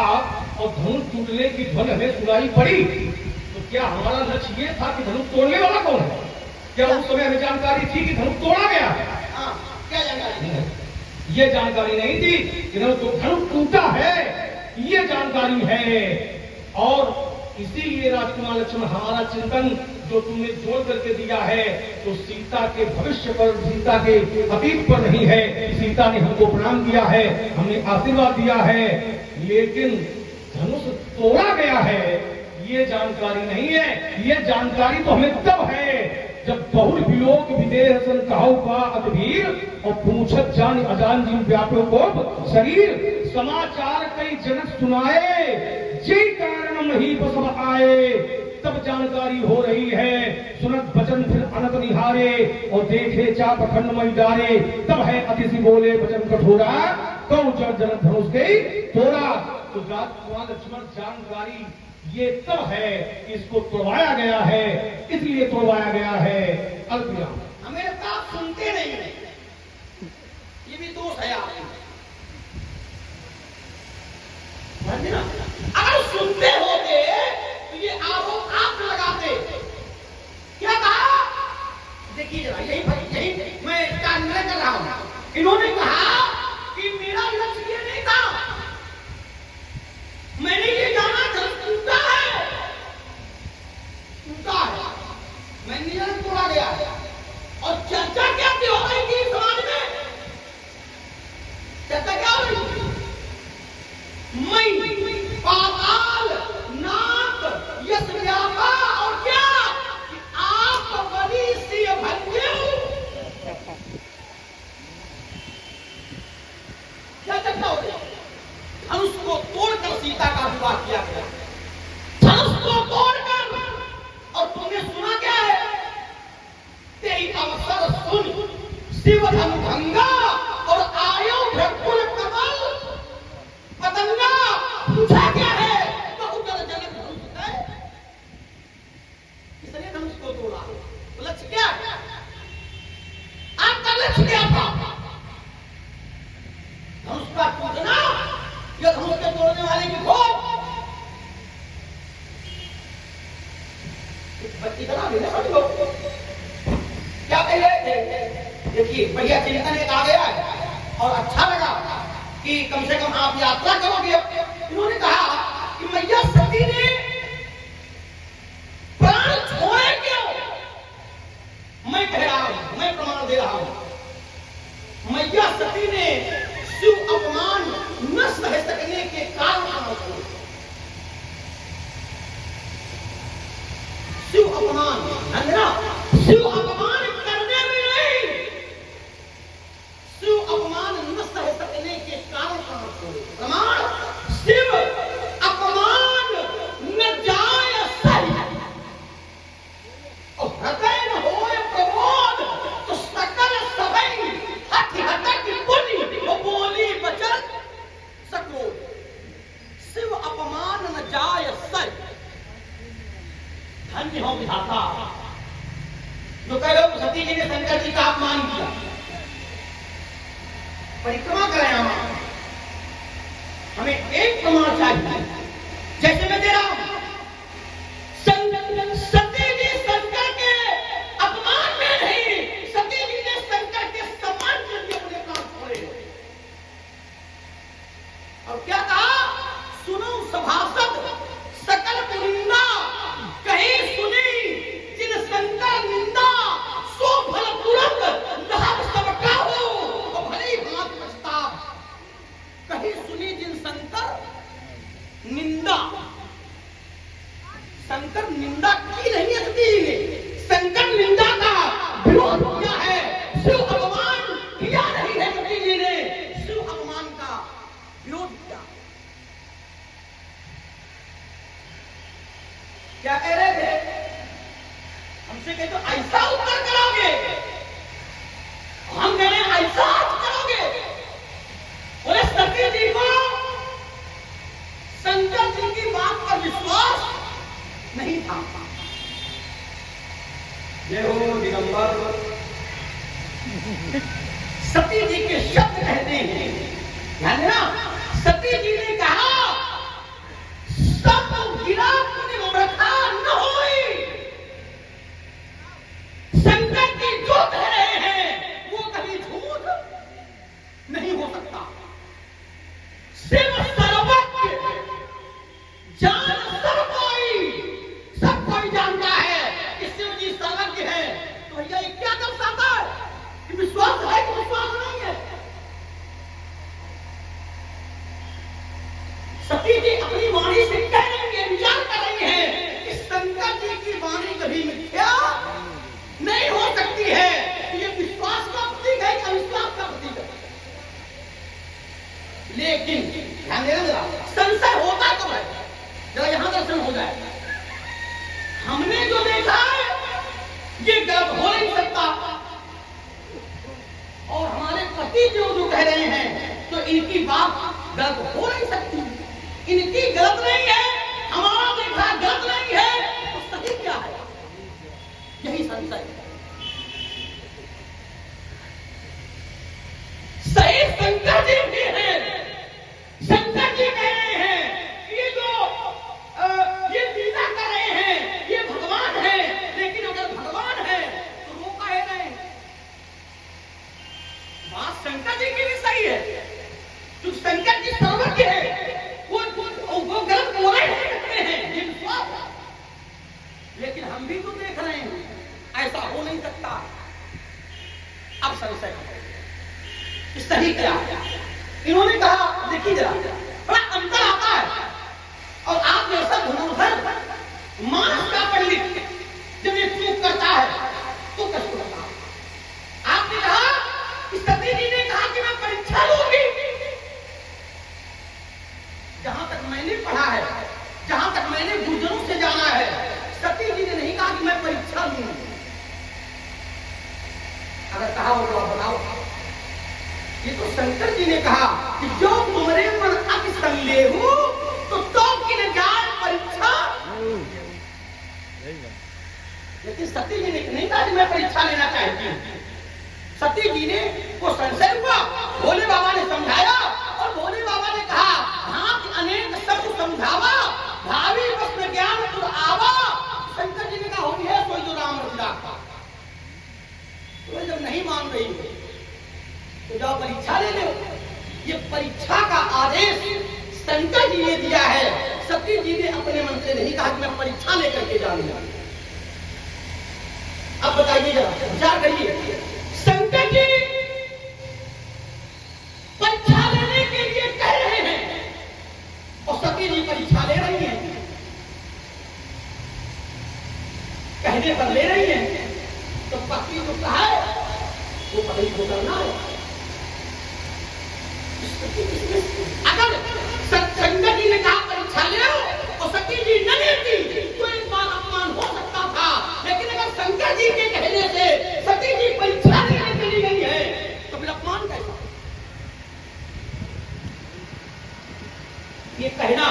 और धनुष टूटने की ध्वनि हमें सुनाई पड़ी, तो क्या हमारा लक्ष्य ये था कि धनुष तोड़ने वाला कौन है? क्या उस समय हमें जानकारी थी कि धनुष तोड़ा गया? क्या जानकारी? ये जानकारी नहीं थी कि धनुष टूटा है, ये जानकारी है। और इसीलिए राजकुमार लक्ष्मण हमारा चिंतन जो तुमने जोड़ करके दिया है तो सीता के भविष्य पर, सीता के अतीत पर नहीं है। सीता ने हमको प्रणाम किया है, हमने आशीर्वाद दिया है, लेकिन धनुष तोड़ा गया है ये जानकारी नहीं है। ये जानकारी तो हमें तब है जब बहुल विलोक विदेह सन कहु का अतवीर और पूछत जान अजान जीव व्यापो को शरीर। समाचार कई जनक सुनाए, जे कारण नहीं बसब आए, तब जानकारी हो रही है। सुनत वचन फिर अनत निहारे और देखे चाप खंड मई डारे, तब है अतिशि बोले वचन कठोरा, कौ जन जनक धनुष के तोड़ा। तो राजकुमार लक्ष्मण जानकारी ये तब है कि इसको तोड़वाया गया है, इसलिए तोड़वाया गया है। अल्पविराम। हमें बात सुनते नहीं है, ये भी दोष है आपके। अगर सुनते होते तो ये आरोप आप लगाते। क्या कहा? देखिए जरा, यही मैं इसका निर्णय कर रहा हूं। इन्होंने कहा कि मेरा लक्ष्य ये नहीं था, मैंने ये जाना टूटा है, टूटा है, मैंने ये तोड़ा गया है। और चर्चा क्या हो रही थी समाज में? चर्चा क्या हो रही थी? मैं पाताल नाथ यश व्यापा और क्या कि आप बड़ी सी भंजे। क्या चर्चा हो रही? धनुष को तोड़कर सीता का विवाह किया गया, धनुष को तोड़कर। और तुमने सुना क्या है? तेरी अवसर सुन शिव धनुभंगा और आयो भ्रकुल कमल पतंगा। पूछा क्या है? बहुत जनक धनुष है, किसने धनुष को तोड़ा? लक्ष्य क्या है? आपका लक्ष्य क्या था? धनुष का टूटना या धनुष के तोड़ने वाले की खोज? बच्ची बना देना सभी लोग। क्या कह रहे थे? देखिए बढ़िया चिंतन एक आ गया है और अच्छा लगा कि कम से कम आप यात्रा करोगे। इन्होंने कहा कि मैया सती ने प्राण छोड़े क्यों? मैं कह रहा हूं, मैं प्रमाण दे रहा हूं। मैया सती ने शिव अपमान न सह सकने के कारण शिव अपमान, शिव अपमान करने में नहीं, शिव अपमान न सह सकने के कारण प्रमाण शिव अपमान न जाय सही। और अपमान किया। परिक्रमा करें हमें एक प्रमाण चाहिए, जैसे मैं दे रहा हूं, सती जी शंकर के अपमान में नहीं, सती जी ने शंकर के सम्मान के लिए अपने प्राण छोड़े। और क्या कहा? सुनो सभासद सकल निंदा कहीं सुनी, जिन शंकर निंदा सो फल तुरंत लाभ सबका हो और भली भांत पछताव। कहीं सुनी जिन शंकर निंदा, शंकर निंदा की नहीं है सती जी ने, शंकर निंदा का विरोध किया है, शिव अपमान किया नहीं है सती जी ने, शिव अपमान का विरोध किया। क्या कह रहे थे? हमसे कहे तो ऐसा उत्तर करोगे, हम कह रहे हैं ऐसा करोगे। बोले सती जी को शंकर जी की बात पर विश्वास नहीं था। ये हो दिगंबर सती जी के शब्द कहते हैं, ध्यान देना, सती जी ने कहा सब गिरा निम्रता न होई। शंकर जी जो कह रहे हैं वो कभी झूठ नहीं हो सकता। शिव सर्वज्ञ, जान सब कोई जानता है कि शिव जी सर्वज्ञ है। तो भैया ये क्या दर्शाता है कि विश्वास है कि विश्वास नहीं है? सती जी अपनी वाणी से कह रही है, विचार कर रही है कि शंकर जी की वाणी कभी मिथ्या नहीं हो सकती है। ये विश्वास का प्रतीक है कि अविश्वास का प्रतीक है। लेकिन ध्यान देना जरा, संशय होता तो है, जरा यहां दर्शन हो जाए। हमने जो देखा है ये गलत हो नहीं सकता, और हमारे पति जो कह रहे हैं तो इनकी बात गलत हो नहीं सकती। इनकी गलत नहीं है, हमारा देखा गलत नहीं है, तो सही क्या है? यही संशय है। सही शंकर जी भी है। शंकर जी कह रहे हैं ये जो ये पूजा कर रहे हैं ये भगवान है, लेकिन अगर भगवान है तो वो कहे नहीं। बात शंकर जी की भी सही है, तो शंकर जी सर्वज्ञ है, वो गलत बोला ही नहीं सकते हैं, ये विश्वास है। लेकिन हम भी तो देख रहे हैं ऐसा हो नहीं सकता। अब संशय सही क्या है? इन्होंने कहा देखिए जरा, बड़ा अंतर आता है। और आप जैसा धनुर्धर मानस का पंडित जब ये चूक करता है तो कष्ट होता है। आपने कहा कि सती जी ने कहा कि मैं परीक्षा लूंगी। जहां तक मैंने पढ़ा है, जहां तक मैंने गुरुजनों से जाना है, सती जी ने नहीं कहा कि मैं परीक्षा लूंगी। अगर कहा हो तो आप बताओ। ये तो शंकर जी ने कहा कि जो तुम्हारे पर अति संदेह हो तो की न जाए परीक्षा। लेकिन सती जी ने नहीं कहा कि मैं परीक्षा लेना चाहती हूँ। सती जी ने वो संशय हुआ, भोले बाबा ने समझाया, और भोले बाबा ने कहा हाँ कि अनेक शब्द समझावा, भावी वस्त्र ज्ञान तुर आवा। शंकर जी ने कहा होनी है कोई जो राम रचिता था। तो जब नहीं मान रही तो जाओ परीक्षा ले लो। ये परीक्षा का आदेश शंकर जी ने दिया है, सती जी ने अपने मन से नहीं कहा कि मैं परीक्षा लेकर के जाऊंगा। अब बताइए जरा, विचार करिए, शंकर जी परीक्षा लेने के लिए कह रहे हैं और सती जी परीक्षा ले रही हैं। कहने पर ले रही हैं तो पति जो कहा है वो पति को करना है। अगर शंकर जी ने कहा परीक्षा ले और सती जी न लेती तो एक बार अपमान हो सकता था। लेकिन अगर शंकर जी के कहने से सती जी परीक्षा लेने चली गई है तो फिर अपमान कैसा? ये कहना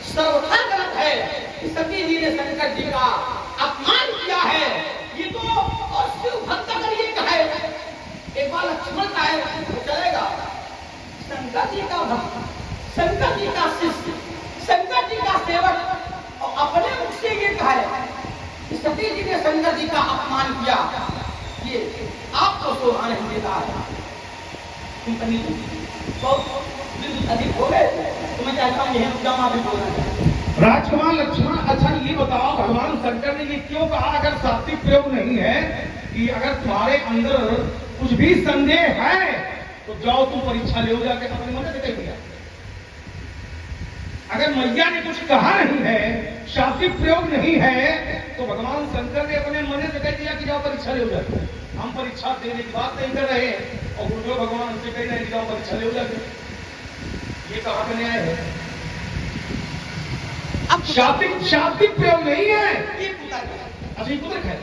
सर्वथा गलत है कि सती जी ने शंकर जी का अपमान किया है। ये तो और शिव भक्त अगर ये कहे है वो चलेगा। शंकर जी का भक्त, शंकर जी का शिष्य, शंकर जी का सेवक और अपने मुख से ये कहे कि सती जी ने शंकर जी का अपमान किया, ये आपको शोभा नहीं देता है। तुम कहीं बहुत अधिक हो गए तो मैं चाहता हूँ यह मुद्दा भी बोलना चाहिए। राजकुमार लक्ष्मण, अच्छा ये बताओ भगवान शंकर ने ये क्यों कहा अगर सात्विक प्रयोग नहीं है कि अगर तुम्हारे अंदर कुछ भी संदेह है तो जाओ तुम परीक्षा ले जाके अपने मन से कह दिया। अगर मैया ने कुछ कहा नहीं है, सात्विक प्रयोग नहीं है, तो भगवान शंकर ने अपने मन से कह दिया कि जाओ परीक्षा ले जाके। हम परीक्षा देने की बात नहीं कर रहे और गुरुदेव भगवान से कह रहे हैं जाओ परीक्षा ले जाके। ये कहाँ का न्याय है? अब शाब्दिक प्रयोग नहीं है, ये कुतर्क है। अभी कुतर्क है।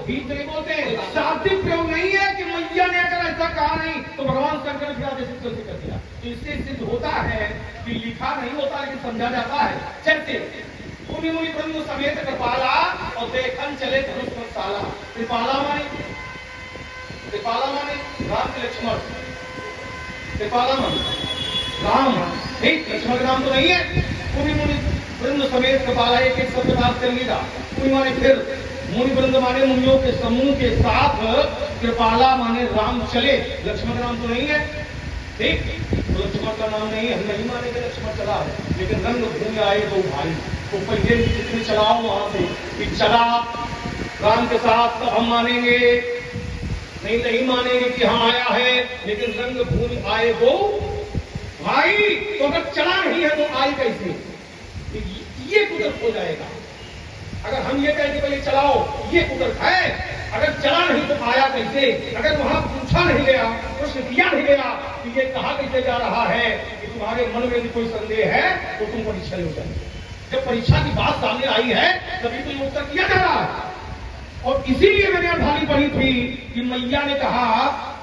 बीच नहीं बोलते, शाब्दिक प्रयोग नहीं है कि मैया ने अगर ऐसा कहा नहीं तो भगवान शंकर ने फिर आदेश कर दिया। तो इससे सिद्ध होता है कि लिखा नहीं होता लेकिन समझा जाता है। जैसे मुनि मुनि ब्रह्म समेत कृपाला और देखन चले धनुष पर साला। कृपाला माने राम के लक्ष्मण, कृपाला माने राम, ठीक लक्ष्मण का नाम तो नहीं है। मुनि मुनि वृंद समेत कृपाला एक एक शब्द बात कर लीजिए। मुनि माने फिर, मुनि वृंद माने मुनियों के समूह के साथ, कृपाला माने राम चले, लक्ष्मण का नाम तो नहीं है, ठीक तो लक्ष्मण का नाम नहीं है। हम नहीं मानेंगे लक्ष्मण चला है, लेकिन रंग भूमि आए दो भाई तो पहले जितने चलाओ वहां से कि चला राम के साथ तो हम मानेंगे, नहीं मानेंगे कि हाँ आया है, लेकिन रंग भूमि आए दो भाई। तो अगर चला नहीं है तो आई कैसे? ये कुदरत हो जाएगा। अगर हम ये कहें कि भाई चलाओ, ये कुदरत है। अगर चला नहीं तो आया कैसे? अगर वहां पूछा नहीं गया, प्रश्न किया नहीं गया कि ये कहा कैसे जा रहा है, कि तुम्हारे मन में भी कोई संदेह है तो तुम परीक्षा ले जाएंगे। जब परीक्षा की बात सामने आई है तभी तो ये उत्तर किया जा रहा है। और इसीलिए मैंने अर्थाली पढ़ी थी कि मैया ने कहा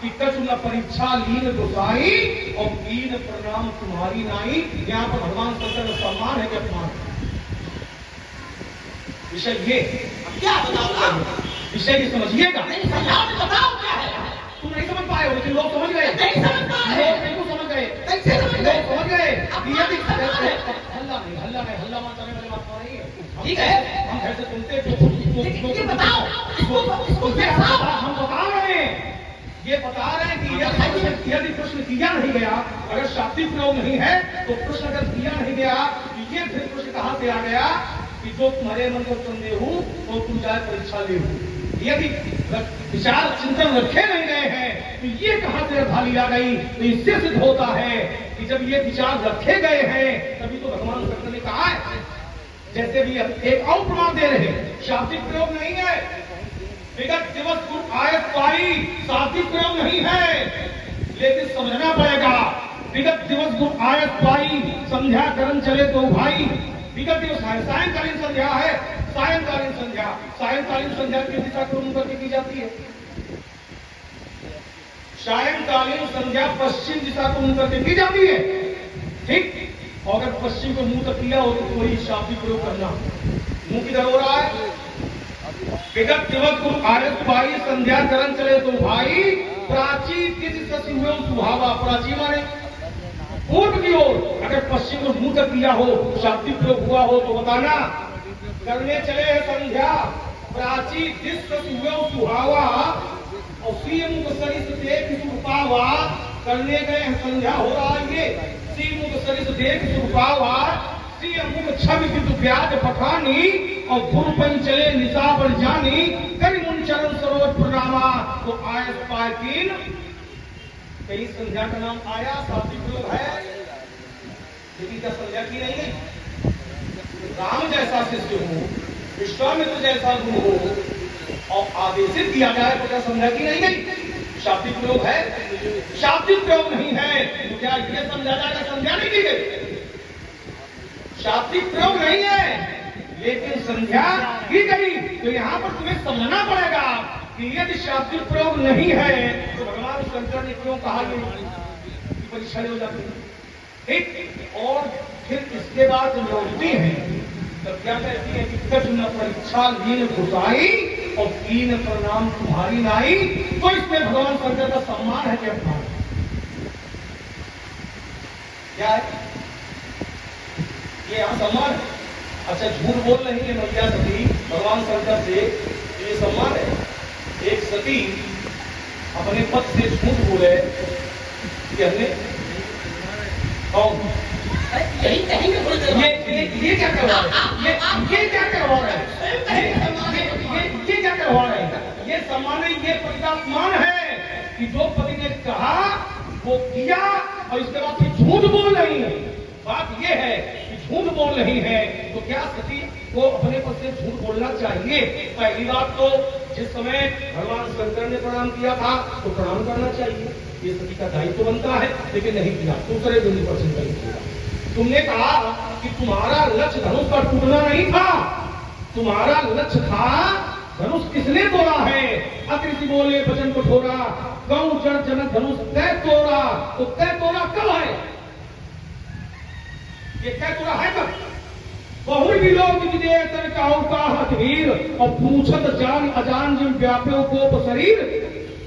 कि कछु न परीक्षा लीन गोसाई और कीन प्रणाम तुम्हारी नाई। यहाँ पर भगवान शंकर का सम्मान है कि अपमान? विषय ये क्या बताओ? विषय ये समझिएगा। नहीं बताओ क्या है? तुम नहीं समझ पाए हो लेकिन लोग समझ गए। नहीं समझ पाए, लोग नहीं समझ गए। कैसे समझ गए? लोग समझ गए। हल्ला मारने वाली बात नहीं है। ठीक है, हम घर से सुनते ये बताओ, इसको हम बता रहे हैं, ये बता रहे हैं कि यदि प्रश्न किया नहीं गया, अगर शाब्दिक प्रयोग नहीं है तो प्रश्न अगर किया नहीं गया, ये फिर प्रश्न कहां से आ गया कि जो तुम्हारे मन को संदेह हो तो तुम जाए परीक्षा ले। यदि विचार चिंतन रखे नहीं गए हैं तो ये कहां से अर्थाली आ गई? तो इससे सिद्ध होता है कि जब ये विचार रखे गए हैं तभी तो भगवान शंकर ने कहा है। जैसे भी एक और प्रमाण दे रहे हैं, शाब्दिक प्रयोग नहीं है। विगत दिवस गुरु आयत पाई, शाब्दिक प्रयोग नहीं है, लेकिन समझना पड़ेगा। विगत दिवस गुरु आयत पाई, संध्या करण चले तो भाई। विगत दिवस है, सायंकालीन संध्या है, सायंकालीन संध्या की दिशा को करके की जाती है। सायंकालीन संध्या पश्चिम दिशा को मुंह करके की जाती है, ठीक। और अगर पश्चिम को मुंह तक किया हो तो कोई शाब्दिक प्रयोग करना। मुंह किधर हो रहा है? विगत दिवस को आरत पाई, संध्या करण चले तो भाई। प्राची किसी सचिव सुहावा, प्राची माने पूर्व की ओर। अगर पश्चिम को मुंह तक किया हो, शाब्दिक प्रयोग हुआ हो तो बताना। करने चले संध्या, प्राची दिस सचिव सुहावा और सीएम को सरिस देख सुपावा। करने गए संध्या हो रहा है ये, सीएम को सरिस देख सुपावा। सीएम को छवि की ब्याज पठानी और गुरुपन चले निशा पर जानी। करी मुन चरण सरोज प्रणामा तो आयत पाय तीन। कहीं संध्या का नाम आया, शाब्दिक प्रयोग है, लेकिन क्या संध्या की नहीं है? राम जैसा शिष्य हो, विश्वामित्र जैसा गुरु हो और आदेशित किया जाए तो क्या संध्या की नहीं गई? शाब्दिक प्रयोग है। शाब्दिक प्रयोग नहीं है तो क्या ये समझा जाएगा संध्या नहीं की गई? शाब्दिक प्रयोग नहीं है लेकिन संध्या की गई। तो यहाँ पर तुम्हें समझना पड़ेगा कि यदि शाब्दिक प्रयोग नहीं है तो भगवान शंकर ने क्यों कहा ये परीक्षा हो जाती है, ठीक। और फिर इसके बाद जो लौटती है तब क्या कहती है कि कठिन परीक्षा लीन घुसाई और तीन प्रणाम तुम्हारी लाई। तो इसमें भगवान शंकर का सम्मान है कि अपमान क्या है? ये यहाँ सम्मान है। अच्छा, झूठ बोल रही है मैया सती भगवान शंकर से, ये सम्मान है। एक सती अपने पद से झूठ बोले कि हमने यही कहेंगे थोड़ी देर बाद। ये क्या करवा रहे हैं? ये क्या करवा रहे हैं? ये क्या करवा रहे हैं? ये सम्मान है, ये पति का अपमान है कि जो पति ने कहा वो किया और इसके बाद फिर झूठ बोल रही है। बात ये है कि झूठ बोल रही है तो क्या सती को अपने पद से झूठ बोलना चाहिए? पहली बात तो जिस समय भगवान शंकर ने प्रणाम किया था तो प्रणाम करना चाहिए, ये सती का दायित्व बनता है, लेकिन नहीं किया। दूसरे बिंदु पर चिंता किया, तुमने कहा कि तुम्हारा लक्ष्य धनुष का टूटना नहीं था, तुम्हारा लक्ष्य था धनुष किसने तोड़ा है? अकृति बोले वचन कठोरा, गौ जड़ जनक धनुष तय तोड़ा। तो तय तोड़ा कब है? ये तय तोड़ा है कब? बहुर विलोक विजय तर काहू का हथवीर और पूछत जान अजान जिन व्याप्यो गोप शरीर।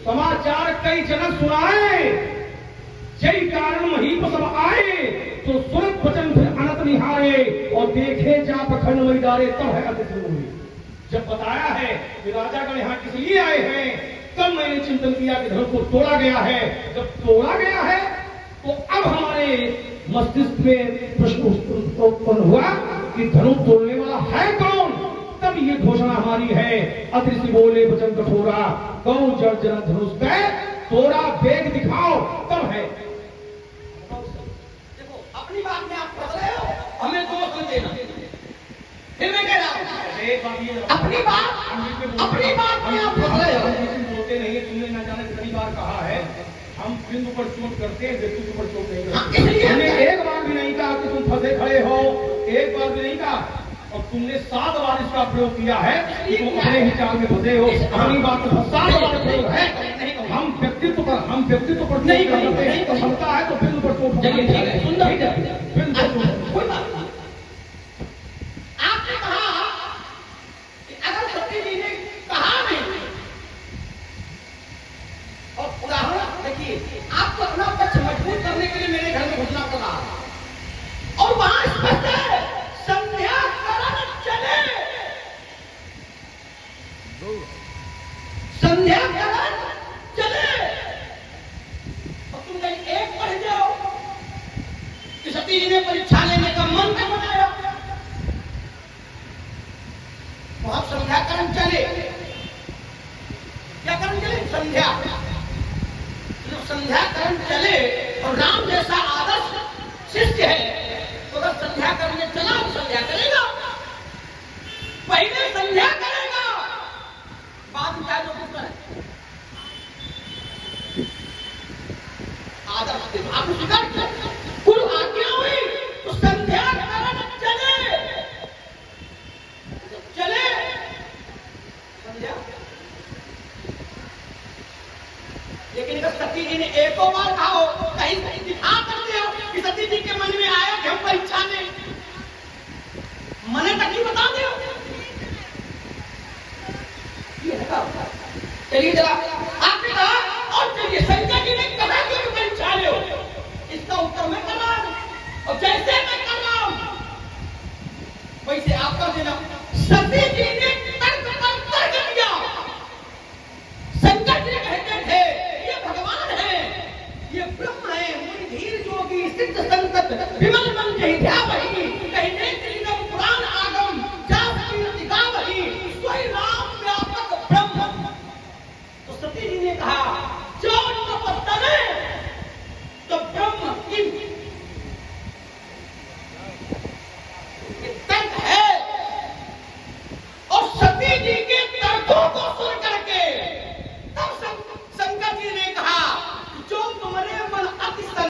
समाचार कई जनक सुनाए, जय कारण महीप सब आए, तो सुरत वचन फिर अनंत निहारे और देखे जा पखंड मैदारे। तब है अतिथि जब बताया है कि राजागण यहाँ किस लिए आए हैं, तब मैंने चिंतन किया कि धनुष को तोड़ा गया है। जब तोड़ा गया है तो अब हमारे मस्तिष्क में प्रश्न उत्पन्न हुआ कि धनुष तोड़ने वाला है कौन? तब ये घोषणा हमारी है, अदृश्य बोले वचन कठोरा, गौ जड़ जन धनुष तय तोड़ा, वेग दिखाओ। तब है। देखो अपनी बात में आप फंस रहे हो, हमें दोष मत देना। फिर मैं कह रहा हूँ अपनी बात में आप फंस रहे हो। बोलते नहीं है, तुमने न जाने कितनी बार कहा है हम बिंदु पर चोट करते हैं, व्यक्ति पर चोट नहीं करते। हमने एक बार भी नहीं कहा कि तुम फंसे खड़े हो, एक बार भी नहीं कहा, और तुमने 7 बार इसका प्रयोग किया है कि तुम अपने ही चाल में फंसे हो। अपनी बात में 7 बार प्रयोग है। हम व्यक्तित्व पर नहीं करते, क्षमता है तो बिंदु पर चोट। चलिए ठीक है, सुंदर बिंदु पर चोट। आपने कहा कि अगर सती जी ने कहा नहीं, और उदाहरण देखिए, आपको अपना पक्ष मजबूत करने के लिए मेरे घर में घुसना पड़ा और वहां स्पष्ट है संध्या करण चले, संध्या करण चले, और तुम कहीं एक पढ़ जाओ कि सती जी ने परीक्षा लेने का मन क्यों बनाया? तो आप संध्याकरण चले, क्या करण चले? संध्या। जब संध्याकरण चले और राम जैसा आदर्श शिष्य है तो अगर संध्या करने चला तो संध्या करेगा, पहले संध्या करेगा, बाद में चाहे तो कुछ करे। आदर्श देखो, आप स्वीकार करें, गुरु आज्ञा हुई तो संध्या करण चले, चले संध्या। लेकिन अगर सती जी ने एको बार कहा हो, कहीं दिखा करते हो कि सती जी के मन में आया कि हम परीक्षा दें, मने तक ही बता दो। चलिए जरा आपने कहा, और चलिए संजय जी ने कहा कि परीक्षा लो, इसका उत्तर मैं कर रहा हूं, और जैसे मैं कर रहा हूं वैसे आप कर देना। सती